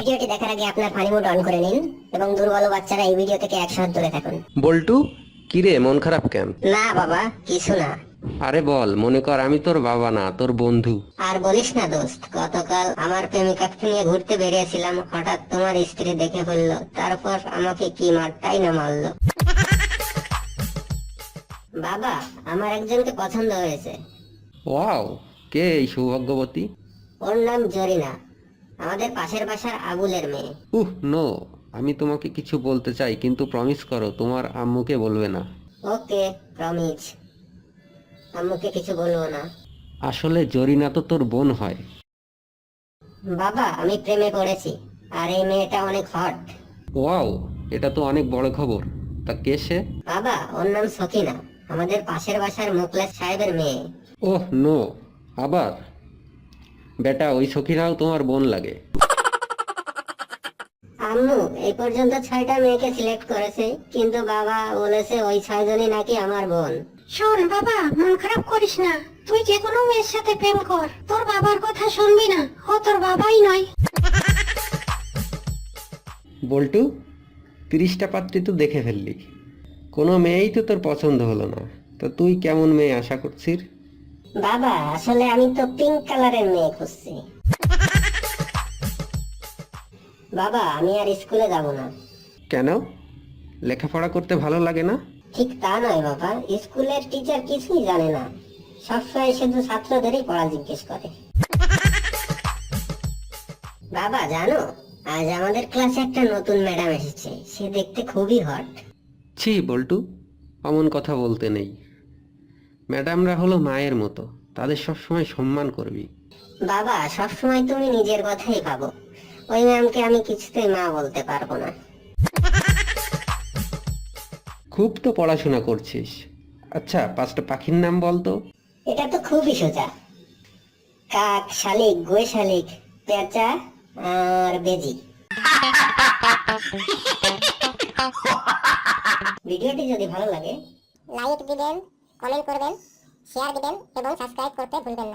ভিডিওটি দেখার আগে আপনার ফানি মোড অন করে নিন এবং দুর্বল বাচ্চারা এই ভিডিও থেকে 100 হাত দূরে থাকুন। বল্টু, কিরে মন খারাপ কেন? না বাবা, কিছু না। আরে বল, মনে কর আমি তোর বাবা না, তোর বন্ধু। আর বলিস না দোস্ত, গতকাল আমার প্রেমিকাকে নিয়ে ঘুরতে বেরিয়েছিলাম, হঠাৎ তোমার স্ত্রী দেখে ফেললো, তারপর আমাকে কি মারটাই না মারলো। বাবা, আমার একজনকে পছন্দ হয়েছে। ওয়াও, কে এই সৌভাগ্যবতী? ওর নাম জরিনা, আমাদের পাশের বাসার আবুলের মেয়ে। নো, আমি তোমাকে কিছু বলতে চাই, কিন্তু প্রমিস করো তোমার আম্মুকে বলবে না। ওকে, প্রমিস। আম্মুকে কিছু বলবো না। আসলে জরিনা তো তোর বোন হয়। বাবা, আমি প্রেমে পড়েছি, আর এই মেয়েটা অনেক হট। ওয়াও, এটা তো অনেক বড় খবর। তা কে সে? বাবা, ওর নাম সকিনা, আমাদের পাশের বাসার মুখলেস সাহেবের মেয়ে। নো, আবার? বেটা, ওই সখীরাও তোমার বোন লাগে। আম্মু এই পর্যন্ত 6টা মেয়েকে সিলেক্ট করেছে, কিন্তু বাবা বলেছে ওই 6জনই নাকি আমার বোন। শোন বাবা, মন খারাপ করিস না। তুই যে কোনো মেয়ের সাথে প্রেম কর, তোর বাবার কথা শুনবি না। ও তোর বাবাই নয়। বল্টু, 30টা পাত্রী তো দেখে ফেললি, কোনো মেয়েই তো তোর পছন্দ হলো না। তা তুই কেমন মেয়ে আশা করছিস? বাবা, আসলে আমি তো পিঙ্ক কালারের মেয়ে খুঁজছি। বাবা, আমি আর স্কুলে যাব না। কেন? লেখাপড়া করতে ভালো লাগে না? ঠিক তা নয় বাবা, স্কুলের টিচার কিছুই জানে না, সবসময় শুধু ছাত্রদেরই পড়া জিজ্ঞেস করে। বাবা জানো, আজ আমাদের ক্লাসে একটা নতুন ম্যাডাম এসেছে, সে দেখতে খুবই হট। ছি বল্টু, অমন কথা বলতে নেই। ম্যাডামরা হলো মায়ের মতো, তাদের সবসময় সম্মান করবি। বাবা, সবসময় তুমি নিজের কথাই ভাবো, ওই ম্যামকে আমি কিছুতেই মা বলতে পারবো না। খুব তো পড়াশোনা করছিস। আচ্ছা, 5টা পাখির নাম বল তো। এটা তো খুবই সোজা। কাক, শালিক, গুয়ে শালিক, পেঁচা আর বেজি। ভিডিওটি যদি ভালো লাগে লাইক দিবেন, কমেন্ট করবেন, শেয়ার দিবেন এবং সাবস্ক্রাইব করতে ভুলবেন না।